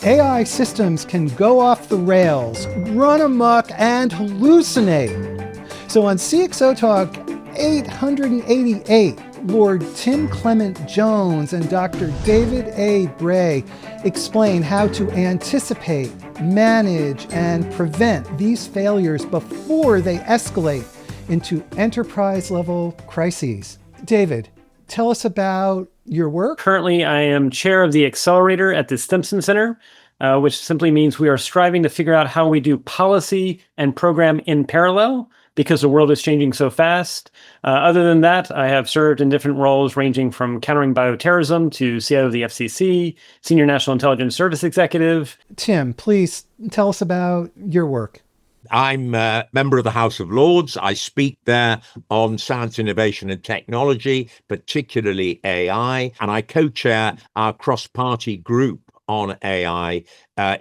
AI systems can go off the rails, run amok, and hallucinate. So on CXOTalk 888, Lord Tim Clement-Jones and Dr. David A. Bray explain how to anticipate, manage, and prevent these failures before they escalate into enterprise-level crises. David, tell us about your work. Currently, I am chair of the Accelerator at the Stimson Center, which simply means we are striving to figure out how we do policy and program in parallel because the world is changing so fast. Other than that, I have served in different roles ranging from countering bioterrorism to CIO of the FCC, Senior National Intelligence Service Executive. Tim, please tell us about your work. I'm a member of the House of Lords. I speak there on science, innovation and technology, particularly AI, and I co-chair our cross-party group on AI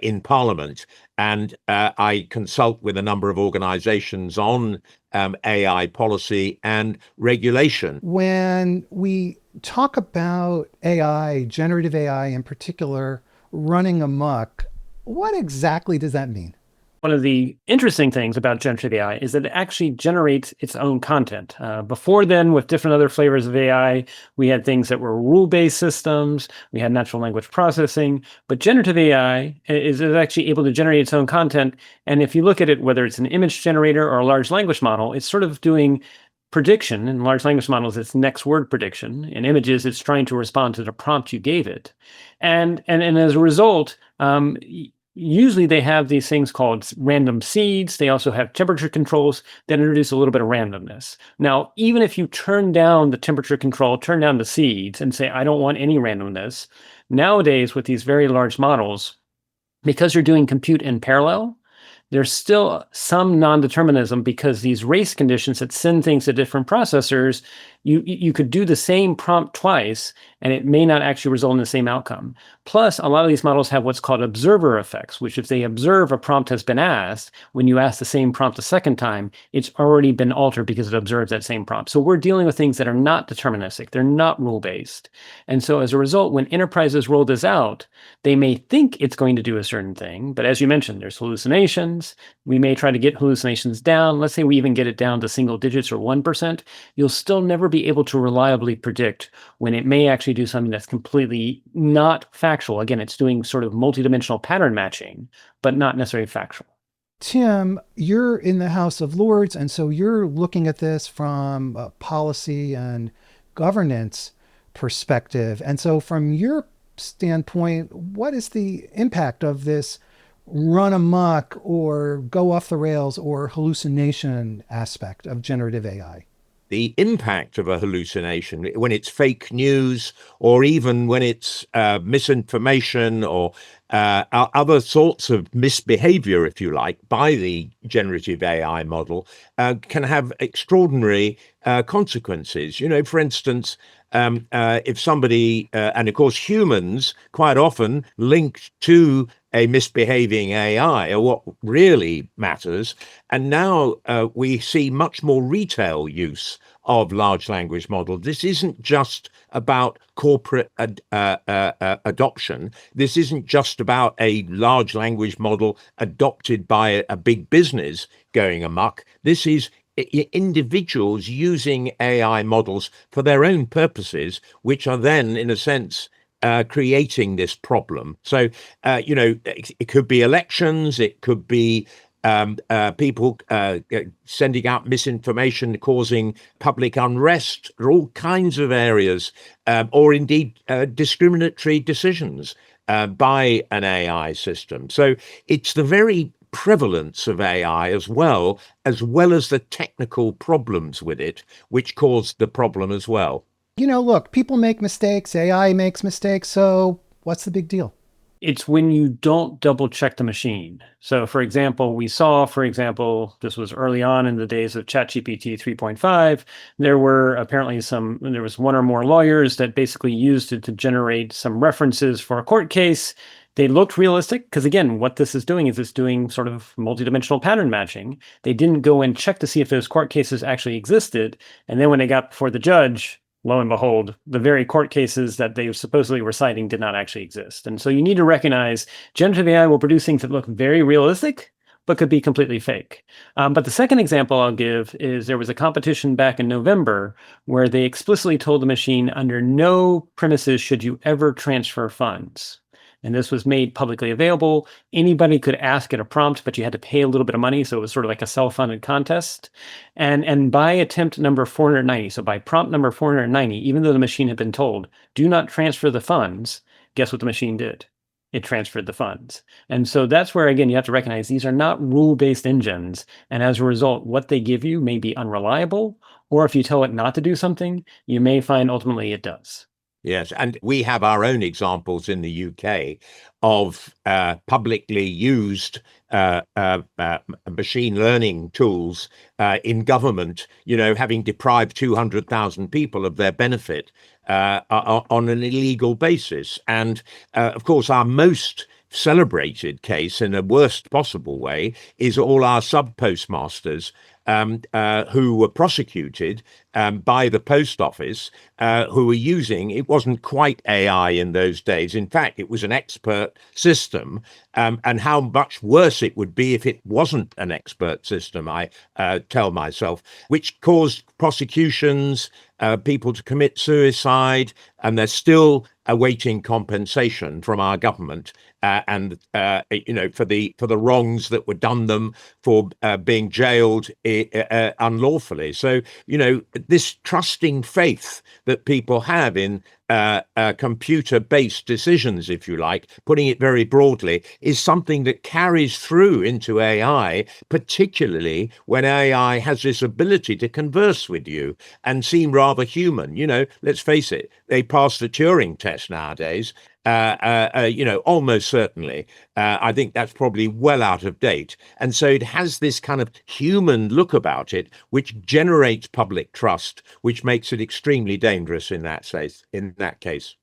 in Parliament. And I consult with a number of organizations on AI policy and regulation. When we talk about AI, generative AI in particular, running amok, what exactly does that mean? One of the interesting things about generative AI is that it actually generates its own content. Before then, with different other flavors of AI, we had things that were rule-based systems, we had natural language processing, but generative AI is actually able to generate its own content. And if you look at it, whether it's an image generator or a large language model, it's sort of doing prediction. In large language models, it's next word prediction. In images, it's trying to respond to the prompt you gave it. And as a result, usually they have these things called random seeds. They also have temperature controls that introduce a little bit of randomness. Now, even if you turn down the temperature control, turn down the seeds and say, I don't want any randomness, nowadays with these very large models, because you're doing compute in parallel, there's still some non-determinism because these race conditions that send things to different processors, you could do the same prompt twice and it may not actually result in the same outcome. Plus, a lot of these models have what's called observer effects, which if they observe a prompt has been asked, when you ask the same prompt a second time, it's already been altered because it observes that same prompt. So we're dealing with things that are not deterministic. They're not rule-based. And so as a result, when enterprises roll this out, they may think it's going to do a certain thing. But as you mentioned, there's hallucinations. We may try to get hallucinations down. Let's say we even get it down to single digits or 1%. You'll still never be able to reliably predict when it may actually do something that's completely not factual. Again, it's doing sort of multidimensional pattern matching, but not necessarily factual. Tim, you're in the House of Lords, and so you're looking at this from a policy and governance perspective. And so from your standpoint, what is the impact of this run amok or go off the rails or hallucination aspect of generative AI? The impact of a hallucination, when it's fake news or even when it's misinformation or other sorts of misbehavior, if you like, by the generative AI model, can have extraordinary consequences. You know, for instance, if somebody, and of course humans quite often linked to a misbehaving AI are what really matters. And now we see much more retail use of large language models. This isn't just about corporate adoption. This isn't just about a large language model adopted by a big business going amok. This is individuals using AI models for their own purposes, which are then, in a sense, creating this problem. So, it could be elections, it could be people sending out misinformation, causing public unrest. There are all kinds of areas, or indeed discriminatory decisions by an AI system. So it's the very prevalence of AI as well as the technical problems with it, which cause the problem as well. You know, look, people make mistakes, AI makes mistakes, so what's the big deal? It's when you don't double check the machine. So for example, this was early on in the days of ChatGPT 3.5, there was one or more lawyers that basically used it to generate some references for a court case. They looked realistic because, again, what this is doing is it's doing sort of multidimensional pattern matching. They didn't go and check to see if those court cases actually existed. And then when they got before the judge, lo and behold, the very court cases that they supposedly were citing did not actually exist. And so you need to recognize generative AI will produce things that look very realistic, but could be completely fake. But the second example I'll give is there was a competition back in November where they explicitly told the machine under no premises should you ever transfer funds. And this was made publicly available. Anybody could ask it a prompt, but you had to pay a little bit of money. So it was sort of like a self-funded contest. And by attempt number 490, so by prompt number 490, even though the machine had been told, do not transfer the funds, guess what the machine did? It transferred the funds. And so that's where, again, you have to recognize these are not rule-based engines. And as a result, what they give you may be unreliable, or if you tell it not to do something, you may find ultimately it does. Yes, and we have our own examples in the UK of publicly used machine learning tools in government, having deprived 200,000 people of their benefit on an illegal basis. And of course, our most celebrated case in the worst possible way is all our sub-postmasters who were prosecuted by the post office, who were using, it wasn't quite AI in those days. In fact, it was an expert system, and how much worse it would be if it wasn't an expert system, I tell myself, which caused prosecutions, people to commit suicide, and they're still awaiting compensation from our government, and for the wrongs that were done them for being jailed unlawfully. So this trusting faith that people have in computer-based decisions, if you like, putting it very broadly, is something that carries through into AI, particularly when AI has this ability to converse with you and seem rather human. Let's face it, they pass the Turing test nowadays. Almost certainly. I think that's probably well out of date. And so it has this kind of human look about it, which generates public trust, which makes it extremely dangerous in that case.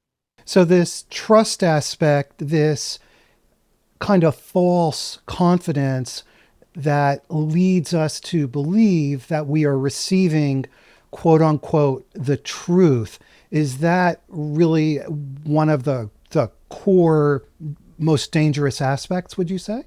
So this trust aspect, this kind of false confidence that leads us to believe that we are receiving, quote unquote, the truth, is that really one of the core, most dangerous aspects, would you say?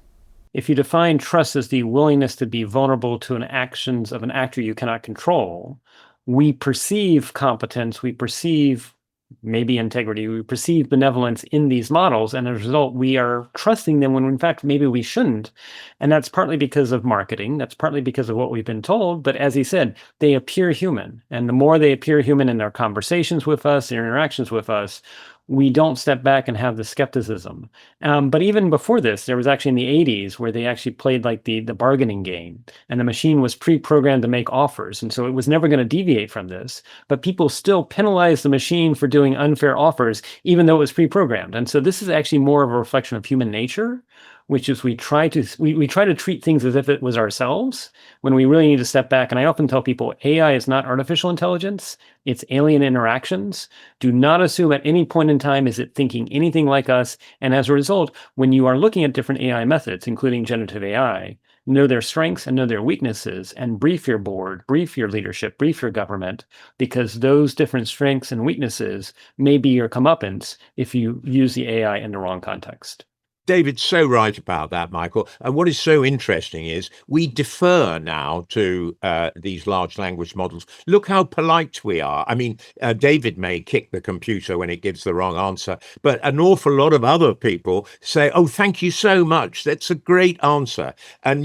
If you define trust as the willingness to be vulnerable to an actions of an actor you cannot control, we perceive competence, we perceive maybe integrity, we perceive benevolence in these models, and as a result, we are trusting them when in fact maybe we shouldn't. And that's partly because of marketing, that's partly because of what we've been told, but as he said, they appear human. And the more they appear human in their conversations with us, their interactions with us, we don't step back and have the skepticism. But even before this, there was actually in the 80s where they actually played like the bargaining game, and the machine was pre-programmed to make offers. And so it was never going to deviate from this, but people still penalized the machine for doing unfair offers, even though it was pre-programmed. And so this is actually more of a reflection of human nature, which is we try to treat things as if it was ourselves when we really need to step back. And I often tell people, AI is not artificial intelligence, it's alien interactions. Do not assume at any point in time is it thinking anything like us. And as a result, when you are looking at different AI methods, including generative AI, know their strengths and know their weaknesses, and brief your board, brief your leadership, brief your government, because those different strengths and weaknesses may be your comeuppance if you use the AI in the wrong context. David's so right about that, Michael. And what is so interesting is we defer now to these large language models. Look how polite we are. I mean, David may kick the computer when it gives the wrong answer, but an awful lot of other people say, oh, thank you so much. That's a great answer. And,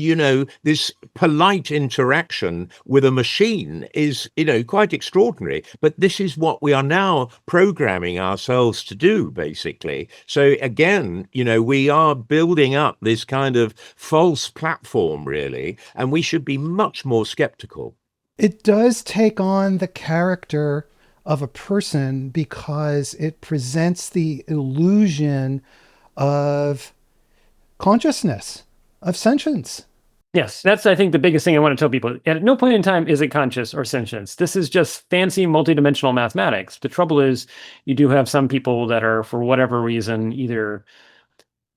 this polite interaction with a machine is, quite extraordinary. But this is what we are now programming ourselves to do, basically. So again, we are building up this kind of false platform, really, and we should be much more skeptical. It does take on the character of a person because it presents the illusion of consciousness, of sentience. Yes, that's, I think, the biggest thing I want to tell people. At no point in time is it conscious or sentience. This is just fancy multidimensional mathematics. The trouble is you do have some people that are, for whatever reason, either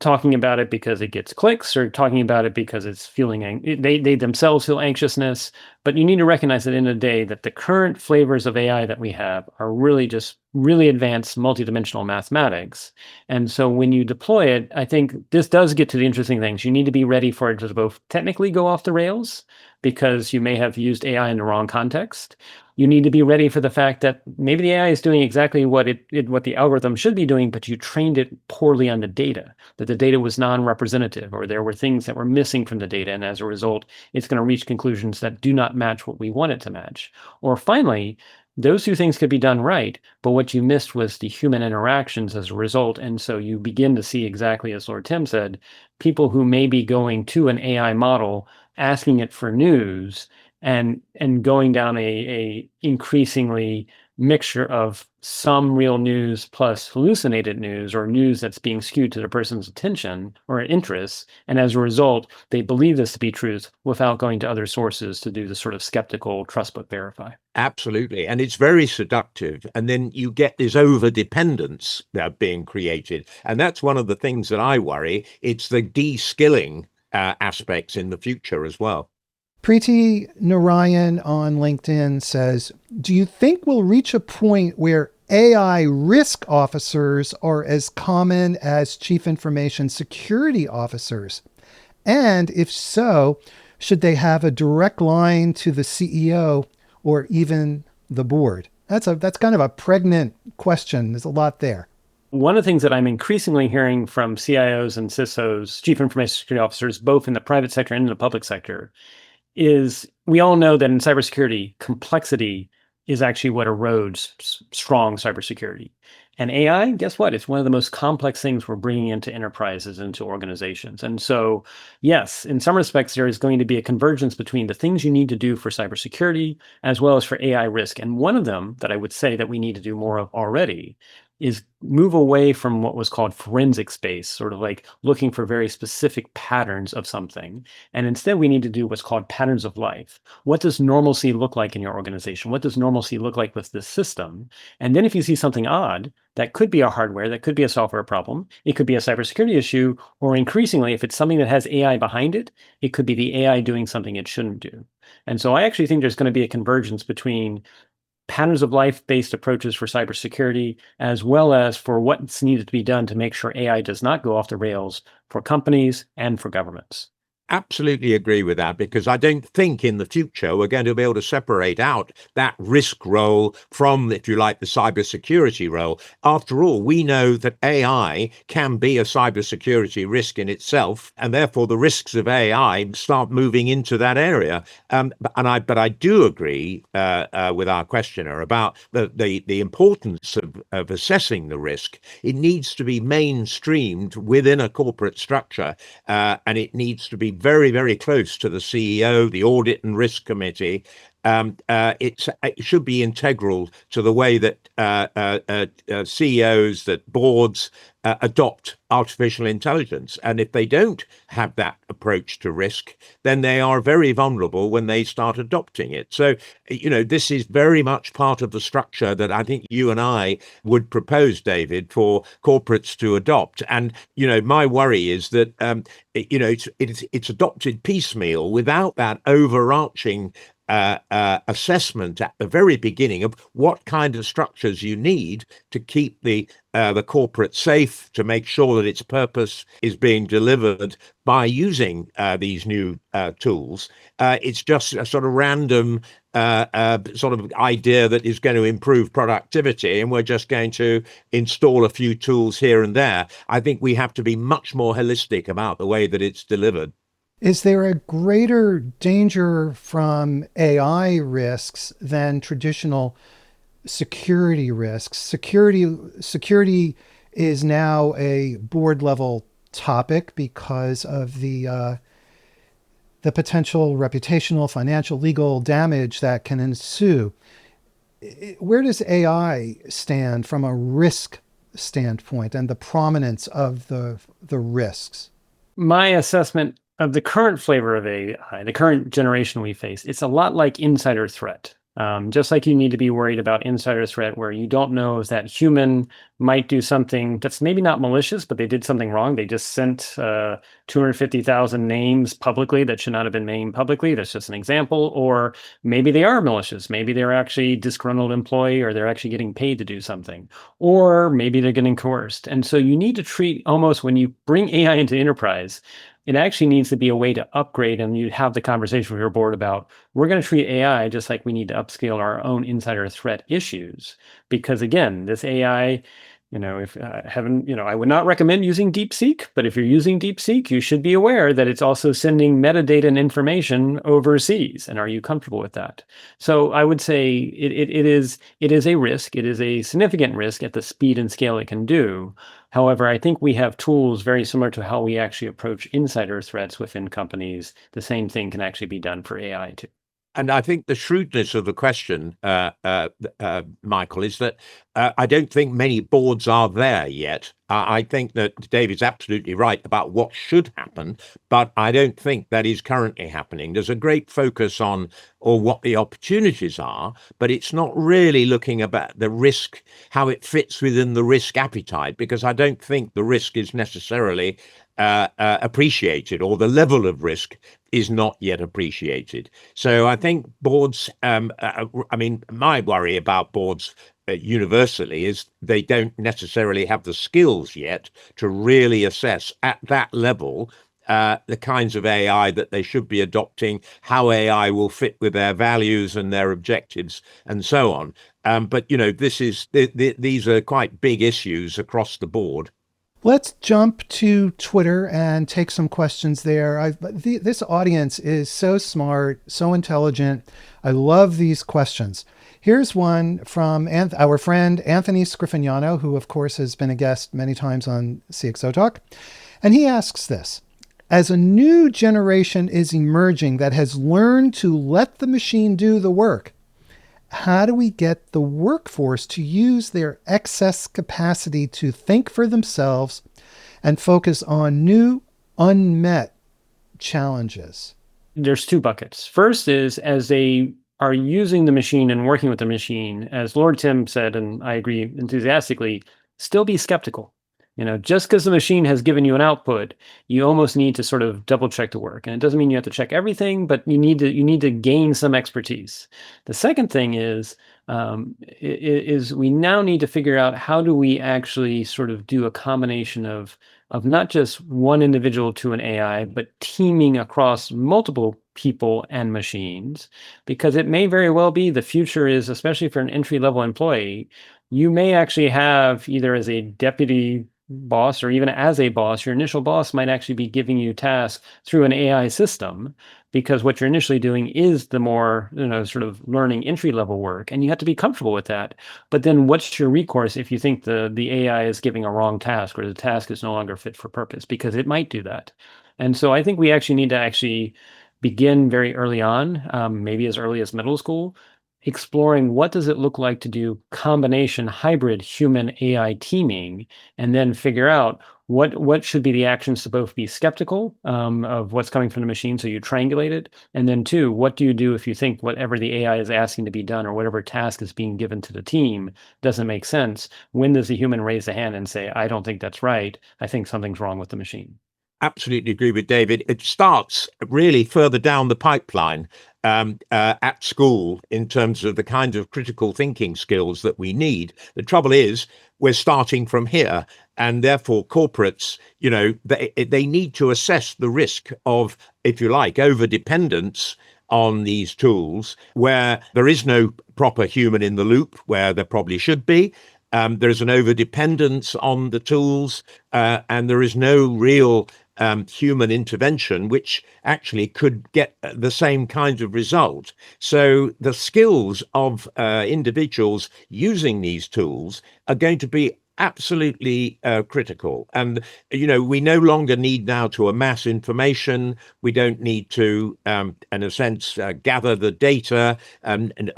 talking about it because it gets clicks or talking about it because it's they themselves feel anxiousness. But you need to recognize at the end of the day that the current flavors of AI that we have are really just really advanced multidimensional mathematics. And so when you deploy it, I think this does get to the interesting things. You need to be ready for it to both technically go off the rails because you may have used AI in the wrong context. You need to be ready for the fact that maybe the AI is doing exactly what what the algorithm should be doing, but you trained it poorly on the data, that the data was non-representative, or there were things that were missing from the data. And as a result, it's going to reach conclusions that do not match what we want it to match. Or finally, those two things could be done right, but what you missed was the human interactions as a result. And so you begin to see exactly as Lord Tim said, people who may be going to an AI model, asking it for news, and going down a increasingly mixture of some real news plus hallucinated news or news that's being skewed to the person's attention or interests. And as a result, they believe this to be truth without going to other sources to do the sort of skeptical trust but verify. Absolutely. And it's very seductive. And then you get this over dependence being created. And that's one of the things that I worry. It's the de-skilling aspects in the future as well. Preeti Narayan on LinkedIn says, do you think we'll reach a point where AI risk officers are as common as chief information security officers? And if so, should they have a direct line to the CEO or even the board? That's kind of a pregnant question. There's a lot there. One of the things that I'm increasingly hearing from CIOs and CISOs, chief information security officers, both in the private sector and in the public sector, is we all know that in cybersecurity, complexity is actually what erodes strong cybersecurity. And AI, guess what? It's one of the most complex things we're bringing into enterprises, into organizations. And so, yes, in some respects, there is going to be a convergence between the things you need to do for cybersecurity as well as for AI risk. And one of them that I would say that we need to do more of already is move away from what was called forensic space, sort of like looking for very specific patterns of something. And instead, we need to do what's called patterns of life. What does normalcy look like in your organization? What does normalcy look like with this system? And then if you see something odd, that could be a hardware, that could be a software problem, it could be a cybersecurity issue, or increasingly, if it's something that has AI behind it, it could be the AI doing something it shouldn't do. And so I actually think there's going to be a convergence between patterns of life-based approaches for cybersecurity, as well as for what's needed to be done to make sure AI does not go off the rails for companies and for governments. Absolutely agree with that, because I don't think in the future we're going to be able to separate out that risk role from, if you like, the cybersecurity role. After all, we know that AI can be a cybersecurity risk in itself, and therefore the risks of AI start moving into that area. But I do agree with our questioner about the importance of assessing the risk. It needs to be mainstreamed within a corporate structure, and it needs to be very, very close to the CEO, the Audit and Risk Committee. It should be integral to the way that CEOs, that boards adopt artificial intelligence. And if they don't have that approach to risk, then they are very vulnerable when they start adopting it. So, this is very much part of the structure that I think you and I would propose, David, for corporates to adopt. And, my worry is that, it's adopted piecemeal without that overarching assessment at the very beginning of what kind of structures you need to keep the corporate safe, to make sure that its purpose is being delivered by using these new tools. It's just a sort of random sort of idea that is going to improve productivity, and we're just going to install a few tools here and there. I think we have to be much more holistic about the way that it's delivered. Is there a greater danger from AI risks than traditional security risks? Security is now a board level topic because of the potential reputational, financial, legal damage that can ensue. Where does AI stand from a risk standpoint and the prominence of the risks? My assessment of the current flavor of AI, the current generation we face, it's a lot like insider threat. Just like you need to be worried about insider threat, where you don't know if that human might do something that's maybe not malicious, but they did something wrong. They just sent 250,000 names publicly that should not have been named publicly. That's just an example. Or maybe they are malicious. Maybe they're actually disgruntled employee, or they're actually getting paid to do something. Or maybe they're getting coerced. And so you need to treat, almost when you bring AI into enterprise, it actually needs to be a way to upgrade, and you have the conversation with your board about, we're going to treat AI just like we need to upscale our own insider threat issues. Because again, this AI, if I would not recommend using DeepSeek, but if you're using DeepSeek, you should be aware that it's also sending metadata and information overseas. And are you comfortable with that? So I would say it is a risk. It is a significant risk at the speed and scale it can do. However, I think we have tools very similar to how we actually approach insider threats within companies. The same thing can actually be done for AI too. And I think the shrewdness of the question, Michael, is that I don't think many boards are there yet. I think that Dave is absolutely right about what should happen, but I don't think that is currently happening. There's a great focus on what the opportunities are, but it's not really looking about the risk, how it fits within the risk appetite, because I don't think the risk is necessarily appreciated, or the level of risk is not yet appreciated. So I think boards, my worry about boards universally is they don't necessarily have the skills yet to really assess at that level the kinds of AI that they should be adopting, how AI will fit with their values and their objectives, and so on. But these are quite big issues across the board. Let's jump to Twitter and take some questions there. This audience is so smart, so intelligent. I love these questions. Here's one from our friend Anthony Scriffignano, who of course has been a guest many times on CXOTalk. And he asks this: as a new generation is emerging that has learned to let the machine do the work, how do we get the workforce to use their excess capacity to think for themselves and focus on new, unmet challenges? There's two buckets. First is, as they are using the machine and working with the machine, as Lord Tim said, and I agree enthusiastically, still be skeptical. Just because the machine has given you an output, you almost need to sort of double check the work. And it doesn't mean you have to check everything, but you need to gain some expertise. The second thing is we now need to figure out, how do we actually sort of do a combination of not just one individual to an AI, but teaming across multiple people and machines, because it may very well be the future is, especially for an entry-level employee, you may actually have, either as a deputy boss or even as a boss, your initial boss might actually be giving you tasks through an AI system, because what you're initially doing is the more, sort of learning entry-level work, and you have to be comfortable with that. But then what's your recourse if you think the AI is giving a wrong task, or the task is no longer fit for purpose, because it might do that. And so I think we actually need to begin very early on, maybe as early as middle school, exploring what does it look like to do combination hybrid human AI teaming, and then figure out what should be the actions to both be skeptical of what's coming from the machine, so you triangulate it, and then two, what do you do if you think whatever the AI is asking to be done, or whatever task is being given to the team, doesn't make sense? When does the human raise a hand and say, I don't think that's right, I think something's wrong with the machine? Absolutely agree with David. It starts really further down the pipeline at school in terms of the kind of critical thinking skills that we need. The trouble is, we're starting from here, and therefore corporates, they need to assess the risk of, if you like, over-dependence on these tools, where there is no proper human in the loop, where there probably should be. There's an over-dependence on the tools, and there is no real human intervention, which actually could get the same kind of result. So the skills of individuals using these tools are going to be absolutely critical. And, we no longer need now to amass information. We don't need to, in a sense, gather the data and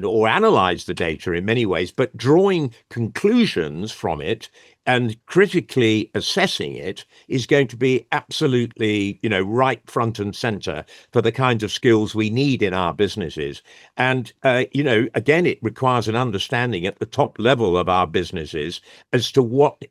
or analyze the data in many ways, but drawing conclusions from it and critically assessing it is going to be absolutely, right front and center for the kinds of skills we need in our businesses. And, again, it requires an understanding at the top level of our businesses as to what,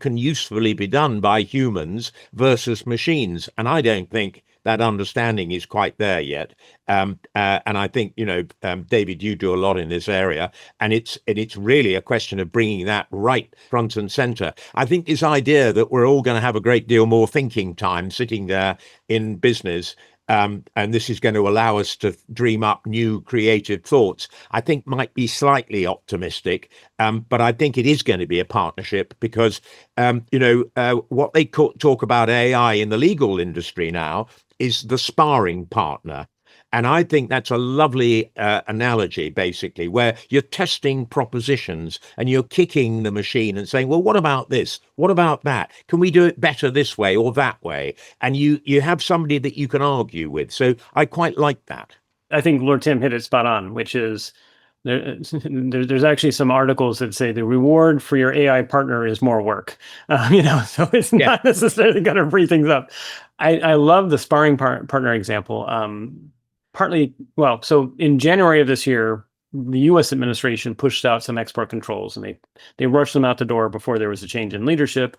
can usefully be done by humans versus machines. And I don't think that understanding is quite there yet. And I think, David, you do a lot in this area, and it's really a question of bringing that right front and center. I think this idea that we're all going to have a great deal more thinking time sitting there in business, and this is going to allow us to dream up new creative thoughts, I think might be slightly optimistic. But I think it is going to be a partnership because, what they talk about AI in the legal industry now is the sparring partner. And I think that's a lovely analogy, basically, where you're testing propositions and you're kicking the machine and saying, well, what about this? What about that? Can we do it better this way or that way? And you have somebody that you can argue with. So I quite like that. I think Lord Tim hit it spot on, which is there's actually some articles that say the reward for your AI partner is more work. So it's not necessarily going to free things up. I love the sparring partner example. So in January of this year, the U.S. administration pushed out some export controls, and they rushed them out the door before there was a change in leadership.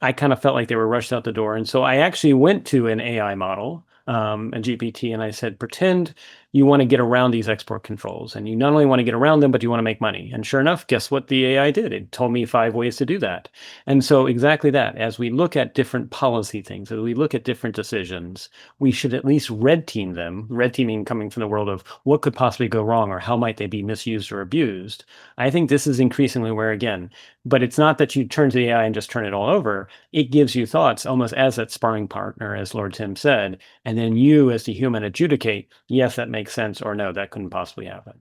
I kind of felt like they were rushed out the door, and so I actually went to an AI model, a GPT, and I said, pretend you want to get around these export controls, and you not only want to get around them, but you want to make money. And sure enough, guess what the AI did? It told me 5 ways to do that. And so exactly that, as we look at different policy things, as we look at different decisions, we should at least red team them. Red teaming coming from the world of what could possibly go wrong or how might they be misused or abused. I think this is increasingly where, again, but it's not that you turn to the AI and just turn it all over. It gives you thoughts almost as that sparring partner, as Lord Tim said, and then you as the human adjudicate, yes, that makes sense, or no, that couldn't possibly happen.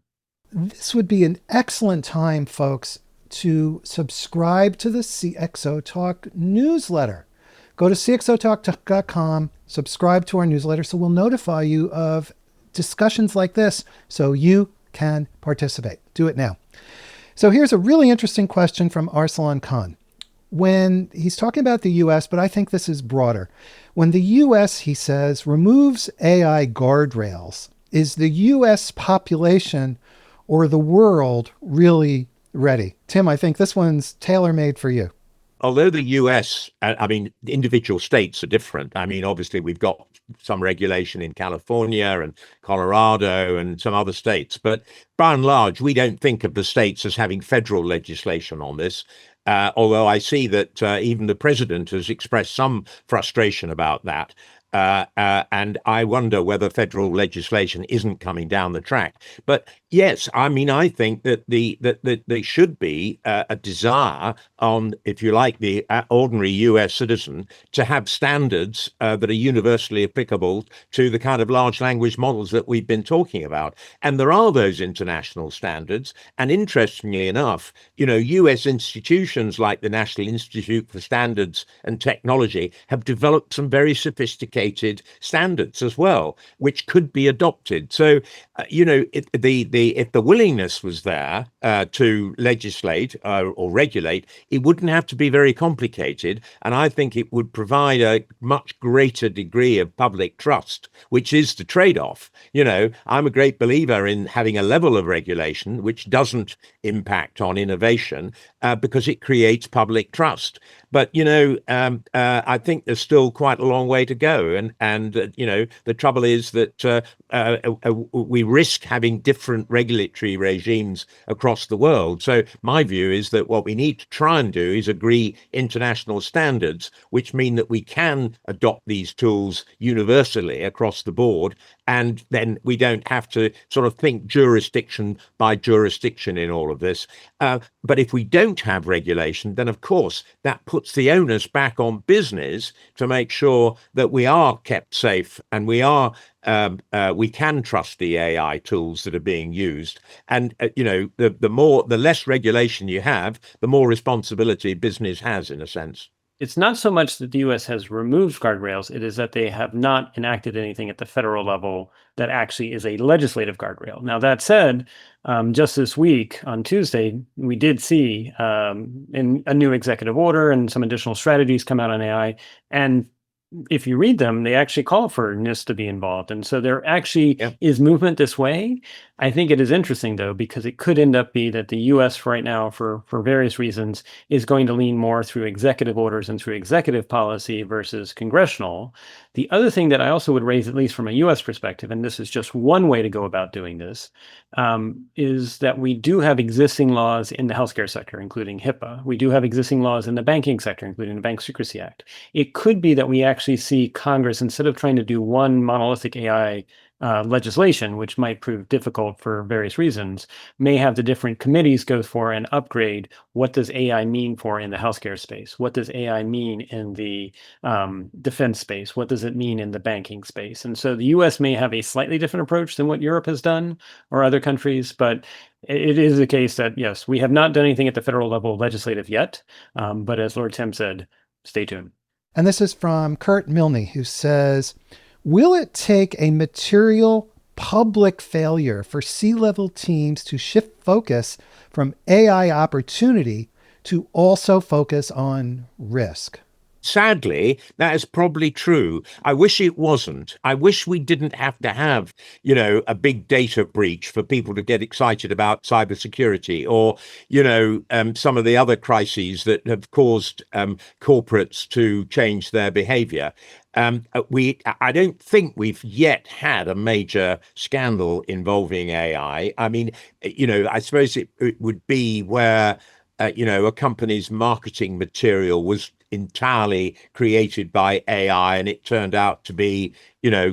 This would be an excellent time, folks, to subscribe to the CXOTalk newsletter. Go to CXOTalk.com, subscribe to our newsletter, so we'll notify you of discussions like this so you can participate. Do it now. So here's a really interesting question from Arsalan Khan. When he's talking about the U.S., but I think this is broader. When the U.S., he says, removes AI guardrails, is the U.S. population or the world really ready? Tim, I think this one's tailor-made for you. Although the US, individual states are different. Obviously, we've got some regulation in California and Colorado and some other states. But by and large, we don't think of the states as having federal legislation on this. Although I see that even the president has expressed some frustration about that. And I wonder whether federal legislation isn't coming down the track. But yes, I think that that there should be a desire on, if you like, the ordinary US citizen to have standards that are universally applicable to the kind of large language models that we've been talking about. And there are those international standards. And interestingly enough, US institutions like the National Institute for Standards and Technology have developed some very sophisticated standards as well, which could be adopted. So, if the willingness was there to legislate or regulate, it wouldn't have to be very complicated. And I think it would provide a much greater degree of public trust, which is the trade-off. I'm a great believer in having a level of regulation which doesn't impact on innovation because it creates public trust. But, I think there's still quite a long way to go. And the trouble is that we risk having different regulatory regimes across the world. So my view is that what we need to try and do is agree international standards, which mean that we can adopt these tools universally across the board. And then we don't have to sort of think jurisdiction by jurisdiction in all of this. But if we don't have regulation, then of course that puts the onus back on business to make sure that we are kept safe and we can trust the AI tools that are being used. And the less regulation you have, the more responsibility business has, in a sense. It's not so much that the US has removed guardrails, it is that they have not enacted anything at the federal level that actually is a legislative guardrail. Now, that said, just this week on Tuesday, we did see in a new executive order and some additional strategies come out on AI. And if you read them, they actually call for NIST to be involved. And so there actually is movement this way. I think it is interesting, though, because it could end up be that the US right now, for various reasons, is going to lean more through executive orders and through executive policy versus congressional. The other thing that I also would raise, at least from a US perspective, and this is just one way to go about doing this, is that we do have existing laws in the healthcare sector, including HIPAA. We do have existing laws in the banking sector, including the Bank Secrecy Act. It could be that we actually see Congress, instead of trying to do one monolithic AI legislation, which might prove difficult for various reasons, may have the different committees go for and upgrade what does AI mean for in the healthcare space? What does AI mean in the defense space? What does it mean in the banking space? And so the US may have a slightly different approach than what Europe has done or other countries, but it is the case that, yes, we have not done anything at the federal level legislative yet. But as Lord Tim said, stay tuned. And this is from Kurt Milne, who says, will it take a material public failure for C-level teams to shift focus from AI opportunity to also focus on risk? Sadly, that is probably true. I wish it wasn't. I wish we didn't have to have, a big data breach for people to get excited about cybersecurity, or, some of the other crises that have caused corporates to change their behavior. I don't think we've yet had a major scandal involving AI. I mean, I suppose it would be where, a company's marketing material was entirely created by AI, and it turned out to be,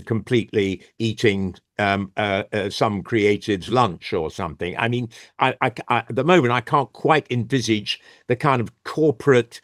completely eating some creative's lunch or something. I mean, I at the moment, I can't quite envisage the kind of corporate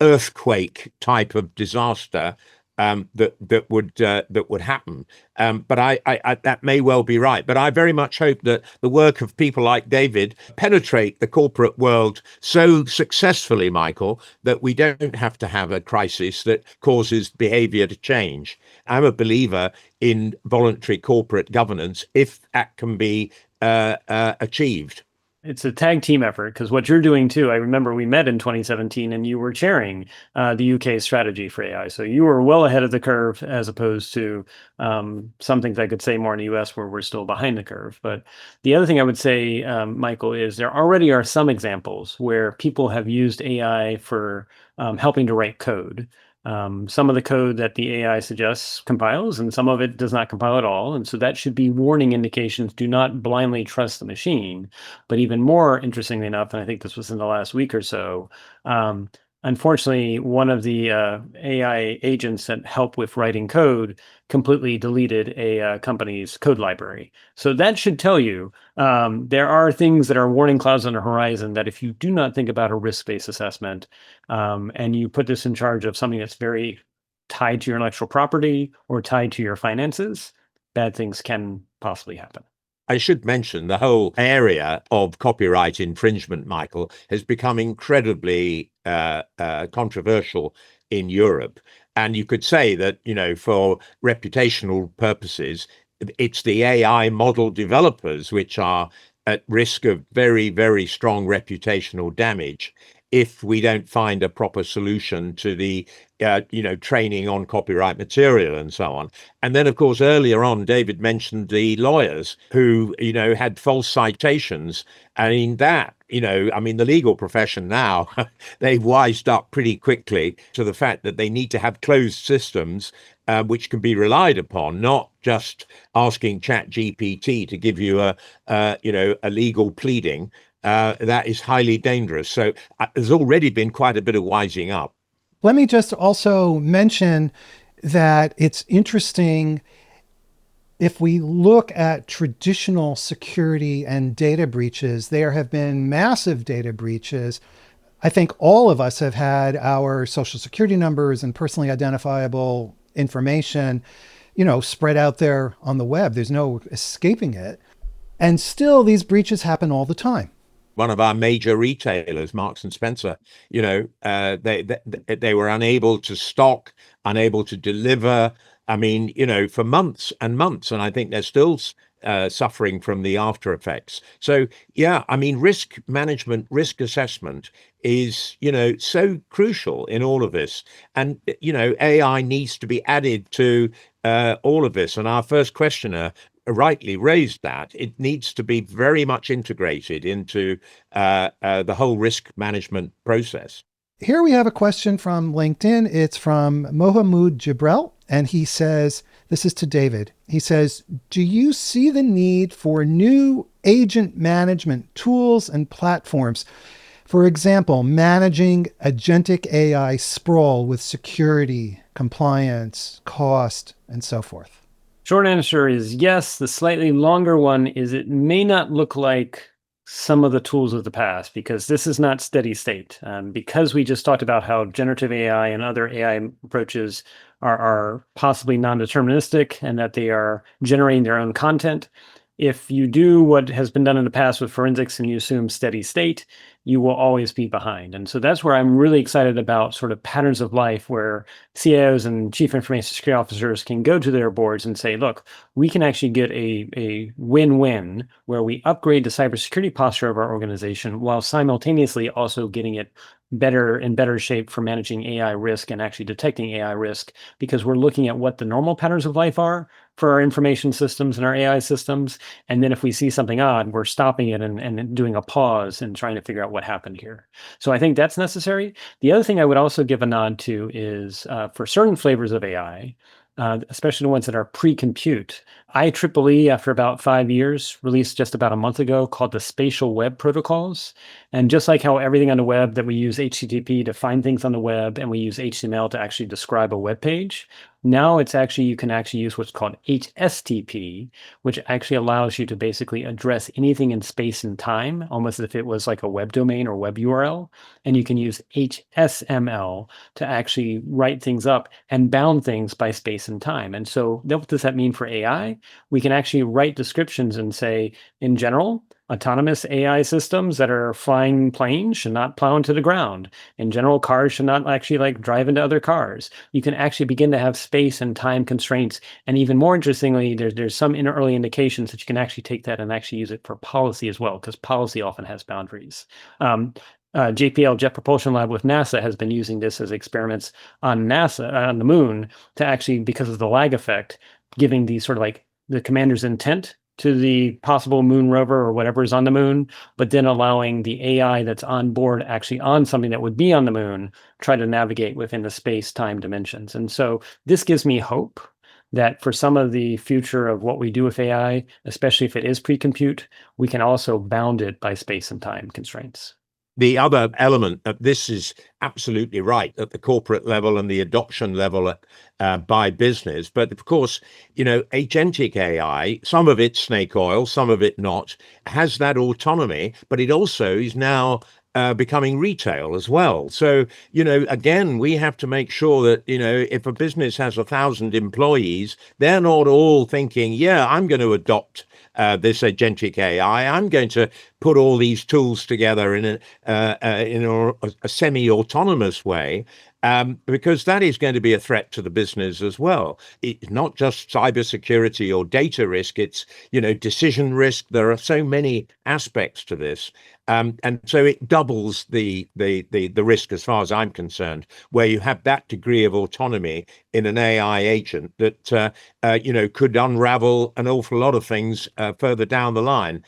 earthquake type of disaster that would happen. But I that may well be right. But I very much hope that the work of people like David penetrate the corporate world so successfully, Michael, that we don't have to have a crisis that causes behavior to change. I'm a believer in voluntary corporate governance if that can be achieved. It's a tag team effort, because what you're doing too, I remember we met in 2017 and you were chairing the UK strategy for AI. So you were well ahead of the curve, as opposed to some things I could say more in the US where we're still behind the curve. But the other thing I would say, Michael, is there already are some examples where people have used AI for helping to write code. Some of the code that the AI suggests compiles, and some of it does not compile at all. And so that should be warning indications. Do not blindly trust the machine. But even more interestingly enough, and I think this was in the last week or so, unfortunately, one of the AI agents that help with writing code completely deleted a company's code library. So that should tell you there are things that are warning clouds on the horizon that if you do not think about a risk-based assessment and you put this in charge of something that's very tied to your intellectual property or tied to your finances, bad things can possibly happen. I should mention the whole area of copyright infringement, Michael, has become incredibly controversial in Europe. And you could say that, for reputational purposes, it's the AI model developers which are at risk of very, very strong reputational damage if we don't find a proper solution to the training on copyright material and so on. And then, of course, earlier on, David mentioned the lawyers who, had false citations. I mean, the legal profession now, they've wised up pretty quickly to the fact that they need to have closed systems which can be relied upon, not just asking ChatGPT to give you a legal pleading. That is highly dangerous. So there's already been quite a bit of wising up. Let me just also mention that it's interesting if we look at traditional security and data breaches. There have been massive data breaches. I think all of us have had our social security numbers and personally identifiable information, spread out there on the web. There's no escaping it. And still, these breaches happen all the time. One of our major retailers, Marks and Spencer, they were unable to stock, unable to deliver. I mean, for months and months, and I think they're still suffering from the after effects. So, yeah, I mean, risk management, risk assessment is, so crucial in all of this. And, AI needs to be added to all of this. And our first questioner rightly raised that. It needs to be very much integrated into the whole risk management process. Here we have a question from LinkedIn. It's from Mohamed Jibrel, and he says, this is to David. He says, do you see the need for new agent management tools and platforms? For example, managing agentic AI sprawl with security, compliance, cost, and so forth. Short answer is yes. The slightly longer one is it may not look like some of the tools of the past because this is not steady state. Because we just talked about how generative AI and other AI approaches are possibly non-deterministic and that they are generating their own content. If you do what has been done in the past with forensics and you assume steady state, you will always be behind. And so that's where I'm really excited about sort of patterns of life where CIOs and chief information security officers can go to their boards and say, look, we can actually get a win-win where we upgrade the cybersecurity posture of our organization while simultaneously also getting it better shape for managing AI risk and actually detecting AI risk, because we're looking at what the normal patterns of life are for our information systems and our AI systems. And then if we see something odd, we're stopping it and doing a pause and trying to figure out what happened here. So I think that's necessary. The other thing I would also give a nod to is for certain flavors of AI, especially the ones that are pre-compute. IEEE, after about 5 years, released just about a month ago, called the Spatial Web Protocols. And just like how everything on the web that we use HTTP to find things on the web and we use HTML to actually describe a web page, now you can actually use what's called HSTP, which actually allows you to basically address anything in space and time, almost as if it was like a web domain or web URL. And you can use HSML to actually write things up and bound things by space and time. And so what does that mean for AI? We can actually write descriptions and say, in general, autonomous AI systems that are flying planes should not plow into the ground. In general, cars should not actually drive into other cars. You can actually begin to have space and time constraints. And even more interestingly, there's some early indications that you can actually take that and actually use it for policy as well, because policy often has boundaries. JPL, Jet Propulsion Lab with NASA, has been using this as experiments on on the moon, to actually, because of the lag effect, giving these sort of the commander's intent to the possible moon rover or whatever is on the moon, but then allowing the AI that's on board actually on something that would be on the moon, try to navigate within the space-time dimensions. And so this gives me hope that for some of the future of what we do with AI, especially if it is pre-compute, we can also bound it by space and time constraints. The other element of this is absolutely right at the corporate level and the adoption level by business. But of course, agentic AI, some of it snake oil, some of it not, has that autonomy, but it also is now becoming retail as well. So, again, we have to make sure that, if a business has 1,000 employees, they're not all thinking, yeah, I'm going to adopt this agentic AI. I'm going to put all these tools together in a semi-autonomous way, because that is going to be a threat to the business as well. It's not just cybersecurity or data risk, it's, decision risk. There are so many aspects to this. And so it doubles the risk as far as I'm concerned, where you have that degree of autonomy in an AI agent that, could unravel an awful lot of things further down the line.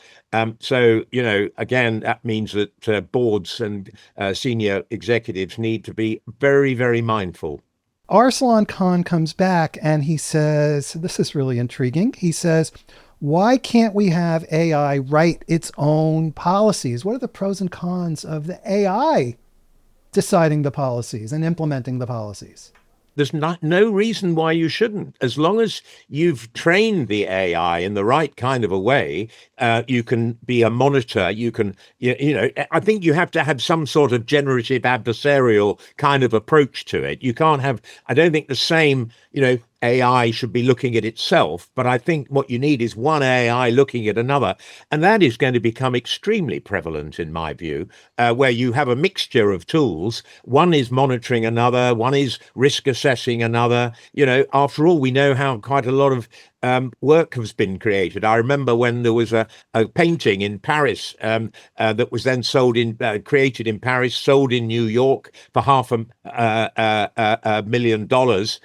So, again, that means that boards and senior executives need to be very, very mindful. Arsalan Khan comes back and he says, this is really intriguing. He says, why can't we have AI write its own policies? What are the pros and cons of the AI deciding the policies and implementing the policies? There's no reason why you shouldn't. As long as you've trained the AI in the right kind of a way, you can be a monitor. You can, I think you have to have some sort of generative adversarial kind of approach to it. You can't have, I don't think the same, AI should be looking at itself, but I think what you need is one AI looking at another. And that is going to become extremely prevalent, in my view, where you have a mixture of tools. One is monitoring another, one is risk assessing another. After all, we know how quite a lot of work has been created. I remember when there was a painting in Paris that was then created in Paris, sold in New York for $500,000,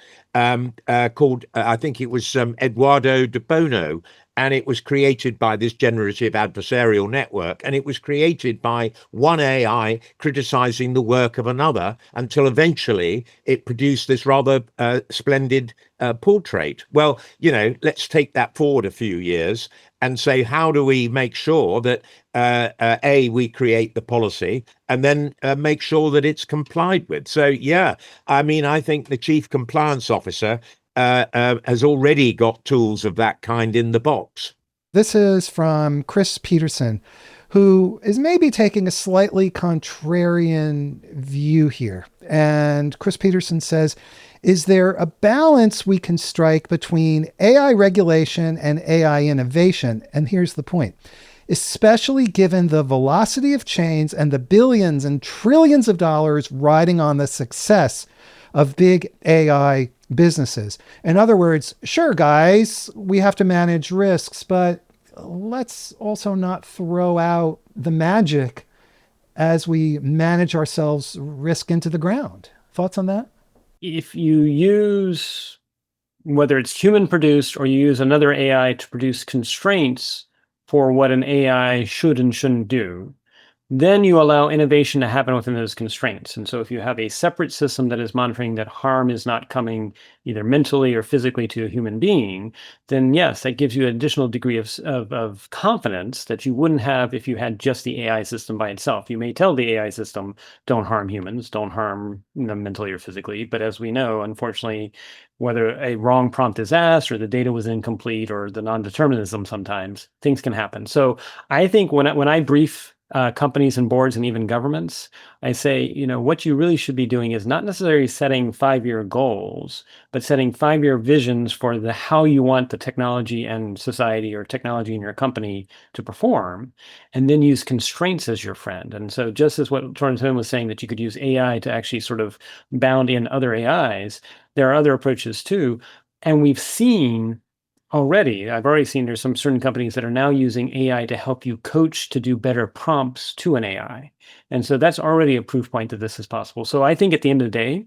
called, I think it was Eduardo de Bono. And it was created by this generative adversarial network. And it was created by one AI criticizing the work of another until eventually it produced this rather splendid portrait. Well, let's take that forward a few years and say, how do we make sure that, we create the policy and then make sure that it's complied with? So, yeah, I think the chief compliance officer has already got tools of that kind in the box. This is from Chris Peterson, who is maybe taking a slightly contrarian view here. And Chris Peterson says, is there a balance we can strike between AI regulation and AI innovation? And here's the point. Especially given the velocity of change and the billions and trillions of dollars riding on the success of big AI businesses. In other words, sure, guys, we have to manage risks, but let's also not throw out the magic as we manage ourselves risk into the ground. Thoughts on that? If you use, whether it's human produced or you use another AI to produce constraints for what an AI should and shouldn't do, then you allow innovation to happen within those constraints. And so if you have a separate system that is monitoring that harm is not coming either mentally or physically to a human being, then yes, that gives you an additional degree of confidence that you wouldn't have if you had just the AI system by itself. You may tell the AI system, don't harm humans, don't harm them mentally or physically. But as we know, unfortunately, whether a wrong prompt is asked or the data was incomplete or the non-determinism, sometimes things can happen. So I think when I brief companies and boards and even governments, I say, what you really should be doing is not necessarily setting 5-year goals, but setting 5-year visions for how you want the technology and society or technology in your company to perform, and then use constraints as your friend. And so just as what Torrington was saying, that you could use AI to actually sort of bound in other AIs, there are other approaches too. And I've already seen there's some certain companies that are now using AI to help you coach to do better prompts to an AI. And so that's already a proof point that this is possible. So I think at the end of the day,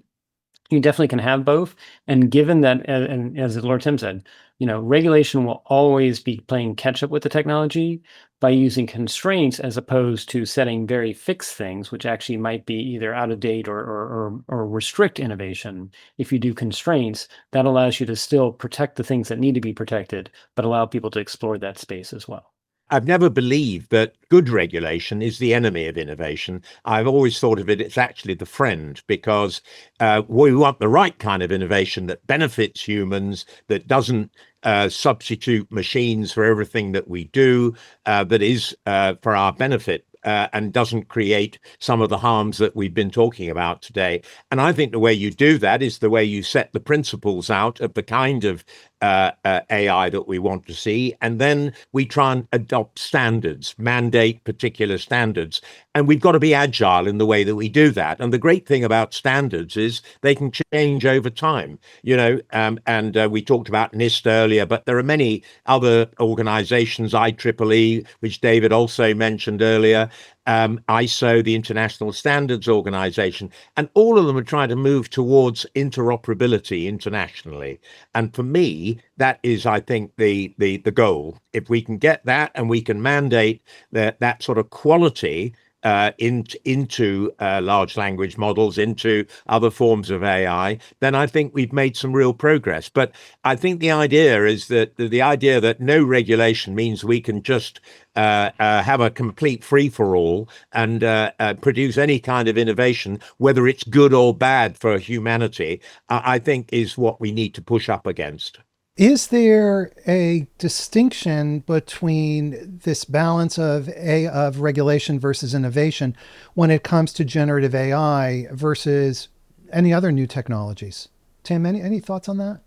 you definitely can have both. And given that, and as Lord Tim said, regulation will always be playing catch up with the technology by using constraints as opposed to setting very fixed things, which actually might be either out of date or restrict innovation. If you do constraints, that allows you to still protect the things that need to be protected, but allow people to explore that space as well. I've never believed that good regulation is the enemy of innovation. I've always thought of it's actually the friend, because we want the right kind of innovation that benefits humans, that doesn't substitute machines for everything that we do, that is for our benefit. And doesn't create some of the harms that we've been talking about today. And I think the way you do that is the way you set the principles out of the kind of AI that we want to see. And then we try and adopt standards, mandate particular standards. And we've got to be agile in the way that we do that. And the great thing about standards is they can change over time, and we talked about NIST earlier, but there are many other organizations, IEEE, which David also mentioned earlier, ISO, the International Standards Organization, and all of them are trying to move towards interoperability internationally. And for me, that is, I think, the goal. If we can get that and we can mandate that sort of quality into large language models, into other forms of AI, then I think we've made some real progress. But I think the idea is that the idea that no regulation means we can just have a complete free-for-all and produce any kind of innovation, whether it's good or bad for humanity, I think is what we need to push up against. Is there a distinction between this balance of regulation versus innovation when it comes to generative AI versus any other new technologies? Tim, any thoughts on that?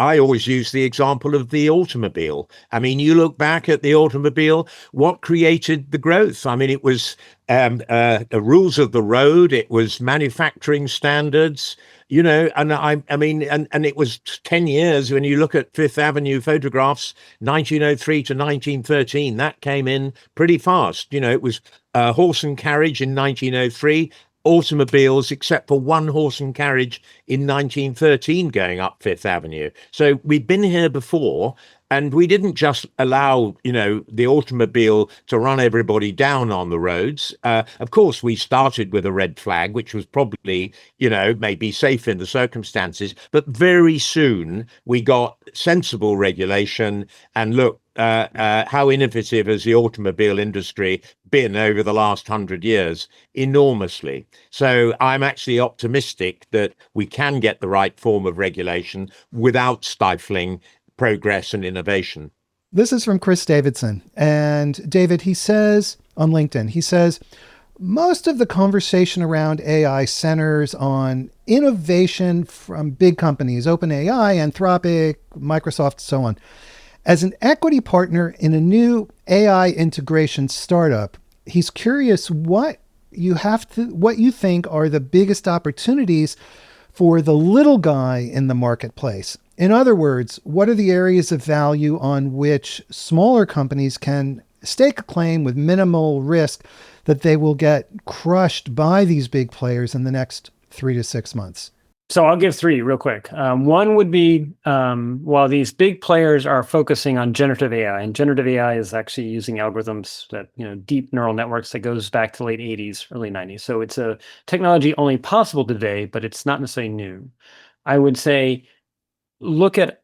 I always use the example of the automobile. I mean, you look back at the automobile, what created the growth? I mean, it was the rules of the road, it was manufacturing standards, and I mean, and it was 10 years when you look at Fifth Avenue photographs, 1903 to 1913, that came in pretty fast. It was horse and carriage in 1903, automobiles, except for one horse and carriage in 1913 going up Fifth Avenue. So we'd been here before, and we didn't just allow, the automobile to run everybody down on the roads. Of course, we started with a red flag, which was probably, maybe safe in the circumstances. But very soon we got sensible regulation. And look, how innovative has the automobile industry been over the last 100 years? Enormously. So I'm actually optimistic that we can get the right form of regulation without stifling progress and innovation. This is from Chris Davidson. And David, he says on LinkedIn, he says, most of the conversation around AI centers on innovation from big companies, OpenAI, Anthropic, Microsoft, so on. As an equity partner in a new AI integration startup, he's curious what you think are the biggest opportunities for the little guy in the marketplace. In other words, what are the areas of value on which smaller companies can stake a claim with minimal risk that they will get crushed by these big players in the next 3 to 6 months? So I'll give three real quick. One would be, while these big players are focusing on generative AI, and generative AI is actually using algorithms that, deep neural networks that goes back to the late 80s, early 90s. So it's a technology only possible today, but it's not necessarily new. I would say, look at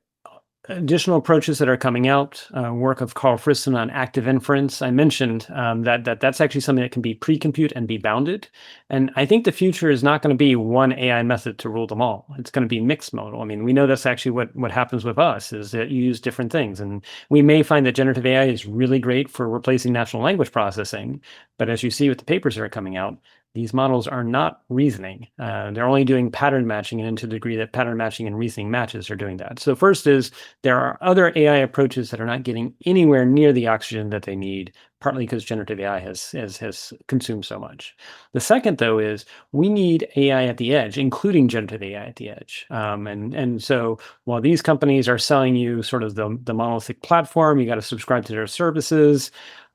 additional approaches that are coming out, work of Carl Friston on active inference. I mentioned that's actually something that can be pre-compute and be bounded. And I think the future is not going to be one AI method to rule them all. It's going to be mixed modal. I mean, we know that's actually what happens with us, is that you use different things. And we may find that generative AI is really great for replacing natural language processing. But as you see with the papers that are coming out, these models are not reasoning. They're only doing pattern matching, and to the degree that pattern matching and reasoning matches are doing that. So first is there are other AI approaches that are not getting anywhere near the oxygen that they need, partly because generative AI has consumed so much. The second, though, is we need AI at the edge, including generative AI at the edge. And so while these companies are selling you sort of the monolithic platform, you got to subscribe to their services.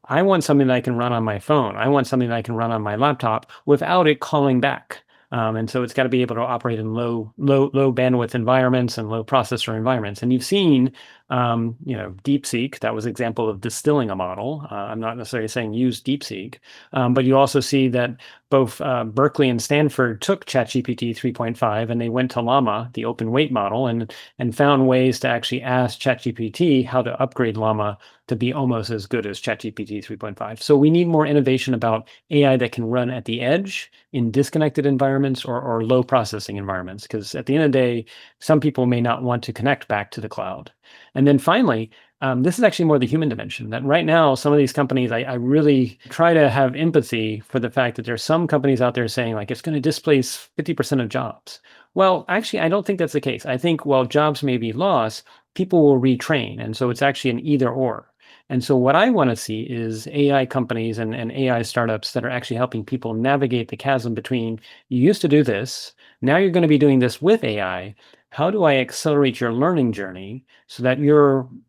I want something that I can run on my phone. I want something that I can run on my laptop without it calling back. And so it's got to be able to operate in low bandwidth environments and low processor environments. And you've seen, DeepSeek, that was an example of distilling a model. I'm not necessarily saying use DeepSeek, but you also see that both Berkeley and Stanford took ChatGPT 3.5 and they went to Llama, the open weight model, and found ways to actually ask ChatGPT how to upgrade Llama to be almost as good as ChatGPT 3.5. So we need more innovation about AI that can run at the edge in disconnected environments or low processing environments, because at the end of the day, some people may not want to connect back to the cloud. And then finally, this is actually more the human dimension, that right now, some of these companies, I really try to have empathy for the fact that there's some companies out there saying like, it's going to displace 50% of jobs. Well, actually, I don't think that's the case. I think while jobs may be lost, people will retrain. And so it's actually an either or. And so what I want to see is AI companies and AI startups that are actually helping people navigate the chasm between, you used to do this, now you're going to be doing this with AI. How do I accelerate your learning journey so that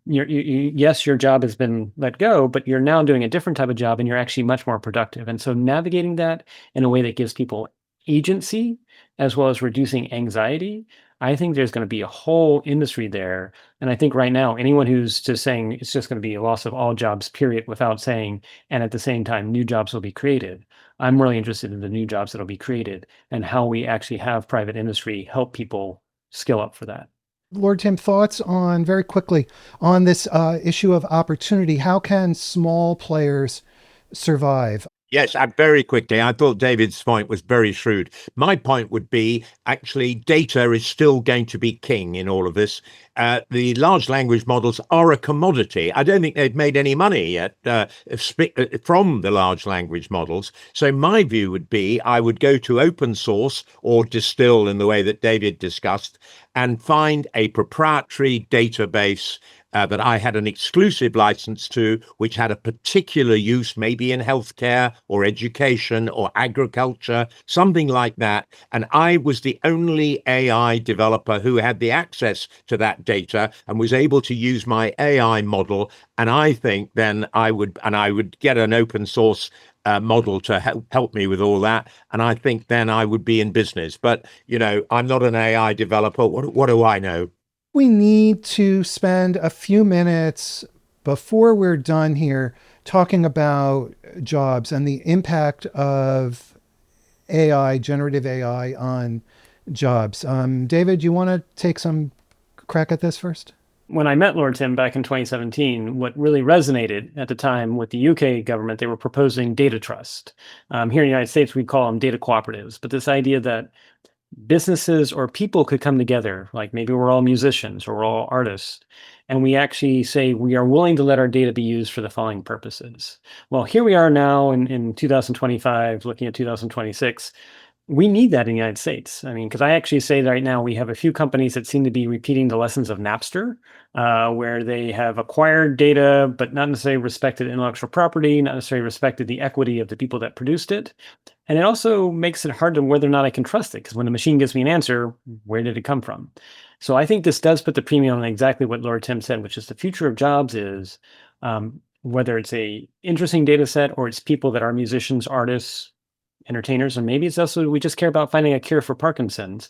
yes, your job has been let go, but you're now doing a different type of job and you're actually much more productive. And so navigating that in a way that gives people agency as well as reducing anxiety, I think there's going to be a whole industry there. And I think right now, anyone who's just saying it's just going to be a loss of all jobs, period, without saying, and at the same time, new jobs will be created. I'm really interested in the new jobs that will be created and how we actually have private industry help people skill up for that. Lord Tim, thoughts on, very quickly, on this issue of opportunity. How can small players survive? Yes, very quickly. I thought David's point was very shrewd. My point would be actually data is still going to be king in all of this. The large language models are a commodity. I don't think they've made any money yet from the large language models. So my view would be I would go to open source or distill in the way that David discussed and find a proprietary database that I had an exclusive license to, which had a particular use, maybe in healthcare or education or agriculture, something like that. And I was the only AI developer who had the access to that data and was able to use my AI model. And I think then I would get an open source model to help me with all that. And I think then I would be in business. But, I'm not an AI developer. What do I know? We need to spend a few minutes before we're done here talking about jobs and the impact of AI, generative AI, on jobs. David, you want to take some crack at this first? When I met Lord Tim back in 2017, what really resonated at the time with the UK government, they were proposing data trust. Here in the United States, we call them data cooperatives. But this idea that businesses or people could come together, like maybe we're all musicians or we're all artists, and we actually say we are willing to let our data be used for the following purposes. Well, here we are now in 2025, looking at 2026. We need that in the United States. I mean, because I actually say that right now we have a few companies that seem to be repeating the lessons of Napster, where they have acquired data, but not necessarily respected intellectual property, not necessarily respected the equity of the people that produced it. And it also makes it hard to whether or not I can trust it, because when the machine gives me an answer, where did it come from? So I think this does put the premium on exactly what Lord Tim said, which is the future of jobs is whether it's a interesting data set or it's people that are musicians, artists, entertainers, and maybe it's also we just care about finding a cure for Parkinson's.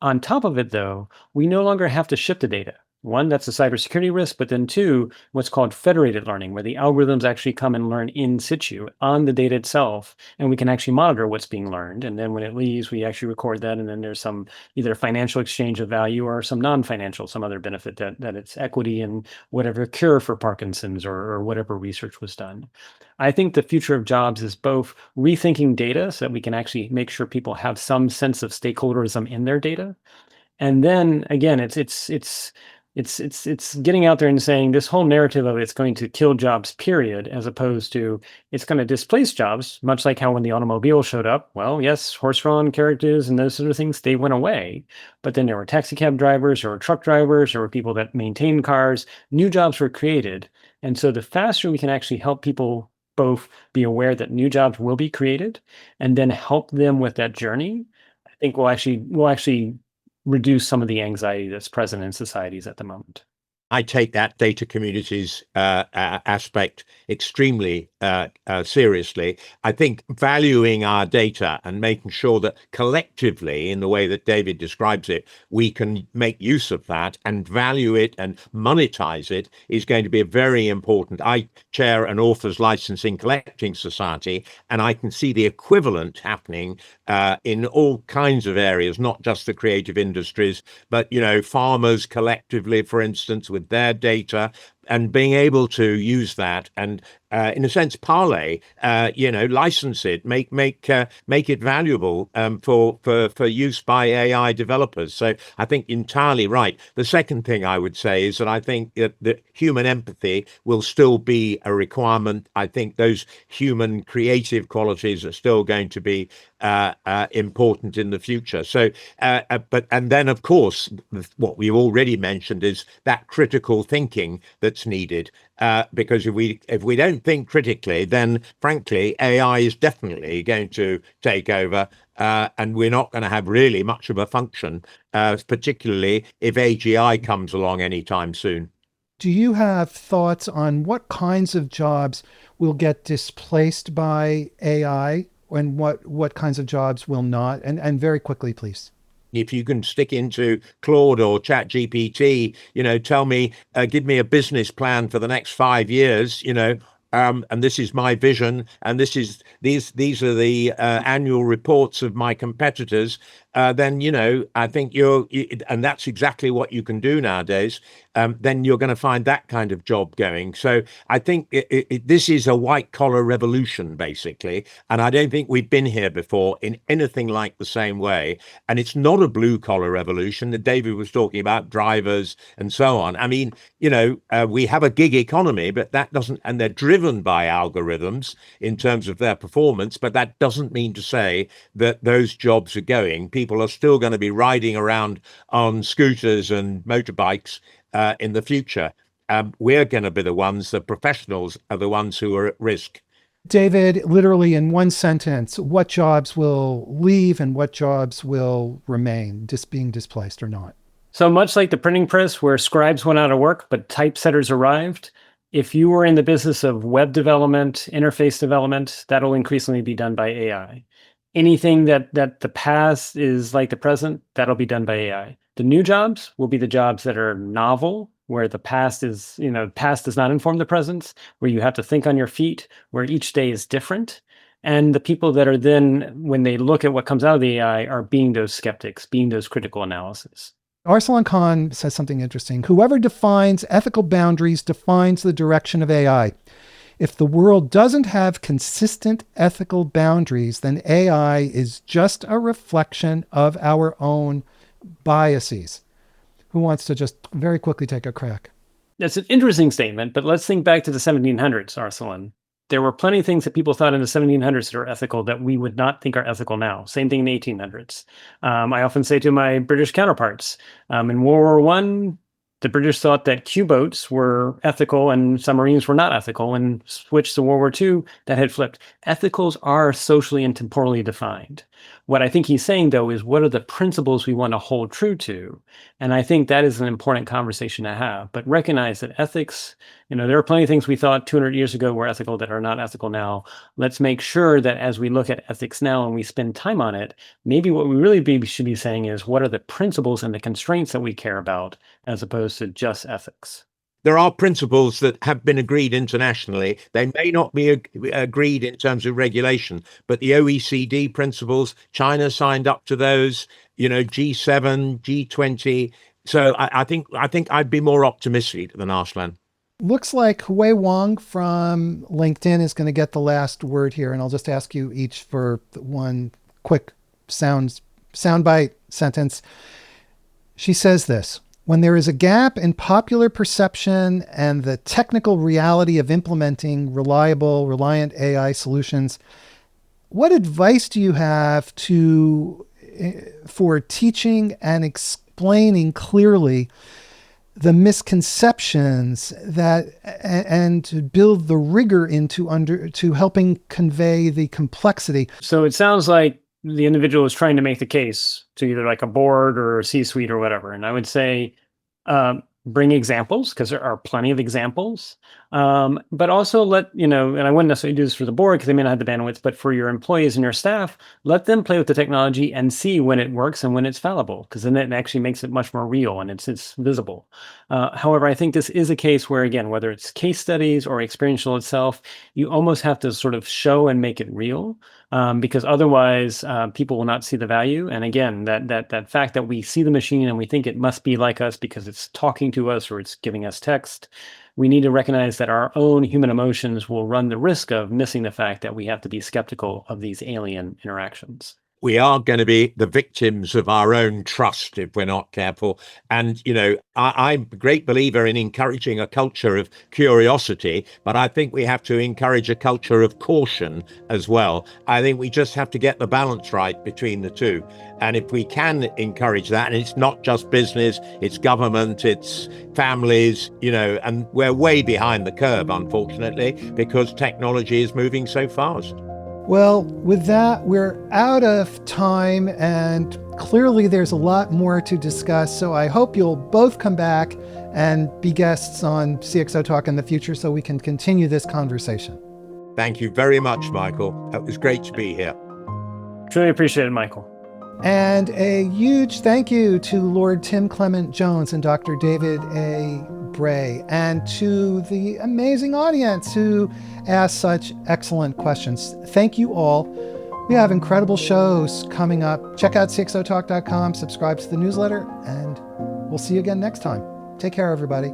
On top of it, though, we no longer have to ship the data. One, that's a cybersecurity risk, but then two, what's called federated learning, where the algorithms actually come and learn in situ on the data itself, and we can actually monitor what's being learned. And then when it leaves, we actually record that, and then there's some either financial exchange of value or some non-financial, some other benefit that it's equity and whatever cure for Parkinson's or whatever research was done. I think the future of jobs is both rethinking data so that we can actually make sure people have some sense of stakeholderism in their data. And then again, it's getting out there and saying this whole narrative of it's going to kill jobs, period, as opposed to it's going to displace jobs, much like how when the automobile showed up, well, yes, horse-drawn carriages and those sort of things, they went away. But then there were taxi cab drivers or truck drivers or people that maintained cars. New jobs were created. And so the faster we can actually help people both be aware that new jobs will be created and then help them with that journey, I think we'll actually reduce some of the anxiety that's present in societies at the moment. I take that data communities aspect extremely seriously. I think valuing our data and making sure that collectively, in the way that David describes it, we can make use of that and value it and monetize it is going to be very important. I chair an authors licensing collecting society, and I can see the equivalent happening in all kinds of areas, not just the creative industries, but farmers collectively, for instance, with their data, and being able to use that and in a sense parlay license it, make it valuable for use by AI developers. So I think entirely right. The second thing I would say is that I think that human empathy will still be a requirement. I think those human creative qualities are still going to be important in the future. So and then of course what we've already mentioned is that critical thinking that's needed, because if we don't think critically, then frankly AI is definitely going to take over, and we're not going to have really much of a function, particularly if AGI comes along anytime soon. Do you have thoughts on what kinds of jobs will get displaced by AI and what kinds of jobs will not? And very quickly, please. If you can stick into Claude or Chat GPT, tell me, give me a business plan for the next 5 years, and this is my vision, and these are the annual reports of my competitors. then, I think and that's exactly what you can do nowadays. Then you're going to find that kind of job going. So I think this is a white collar revolution, basically. And I don't think we've been here before in anything like the same way. And it's not a blue collar revolution that David was talking about, drivers and so on. I mean, we have a gig economy, but that doesn't, and they're driven by algorithms in terms of their performance, but that doesn't mean to say that those jobs are going. People are still going to be riding around on scooters and motorbikes in the future. We're going to be the ones, the professionals are the ones who are at risk. David, literally in one sentence, what jobs will leave and what jobs will remain, just being displaced or not? So much like the printing press where scribes went out of work, but typesetters arrived, if you were in the business of web development, interface development, that'll increasingly be done by AI. Anything that the past is like the present, that'll be done by AI. The new jobs will be the jobs that are novel, where the past is, past does not inform the present, where you have to think on your feet, where each day is different. And the people that are then, when they look at what comes out of the AI, are being those skeptics, being those critical analysis. Arsalan Khan says something interesting. Whoever defines ethical boundaries defines the direction of AI. If the world doesn't have consistent ethical boundaries, then AI is just a reflection of our own biases. Who wants to just very quickly take a crack? That's an interesting statement, but let's think back to the 1700s, Arsalan. There were plenty of things that people thought in the 1700s that are ethical that we would not think are ethical now. Same thing in the 1800s. I often say to my British counterparts, in World War I, the British thought that U-boats were ethical and submarines were not ethical, and switched to World War II, that had flipped. Ethicals are socially and temporally defined. What I think he's saying, though, is what are the principles we want to hold true to? And I think that is an important conversation to have. But recognize that ethics, there are plenty of things we thought 200 years ago were ethical that are not ethical now. Let's make sure that as we look at ethics now and we spend time on it, maybe what we really should be saying is what are the principles and the constraints that we care about, as opposed to just ethics. There are principles that have been agreed internationally. They may not be agreed in terms of regulation, but the OECD principles, China signed up to those, G7, G20. So I think I'd be more optimistic than Arslan. Looks like Hui Wang from LinkedIn is going to get the last word here, and I'll just ask you each for one quick soundbite sentence. She says this: when there is a gap in popular perception and the technical reality of implementing reliant AI solutions, what advice do you have for teaching and explaining clearly the misconceptions and to build the rigor to helping convey the complexity? So it sounds like the individual is trying to make the case to either like a board or a C-suite or whatever. And I would say, bring examples, because there are plenty of examples, but also and I wouldn't necessarily do this for the board because they may not have the bandwidth, but for your employees and your staff, let them play with the technology and see when it works and when it's fallible, because then it actually makes it much more real and it's visible. However, I think this is a case where, again, whether it's case studies or experiential itself, you almost have to sort of show and make it real, because otherwise people will not see the value. And again, that fact that we see the machine and we think it must be like us because it's talking to us or it's giving us text, we need to recognize that our own human emotions will run the risk of missing the fact that we have to be skeptical of these alien interactions. We are going to be the victims of our own trust if we're not careful. And, I'm a great believer in encouraging a culture of curiosity, but I think we have to encourage a culture of caution as well. I think we just have to get the balance right between the two. And if we can encourage that, and it's not just business, it's government, it's families, and we're way behind the curve, unfortunately, because technology is moving so fast. Well, with that, we're out of time, and clearly there's a lot more to discuss. So I hope you'll both come back and be guests on CXOTalk in the future so we can continue this conversation. Thank you very much, Michael. It was great to be here. Truly appreciate it, Michael. And a huge thank you to Lord Tim Clement-Jones and Dr. David A. Bray, and to the amazing audience who asked such excellent questions. Thank you all. We have incredible shows coming up. Check out CXOTalk.com, subscribe to the newsletter, and we'll see you again next time. Take care, everybody.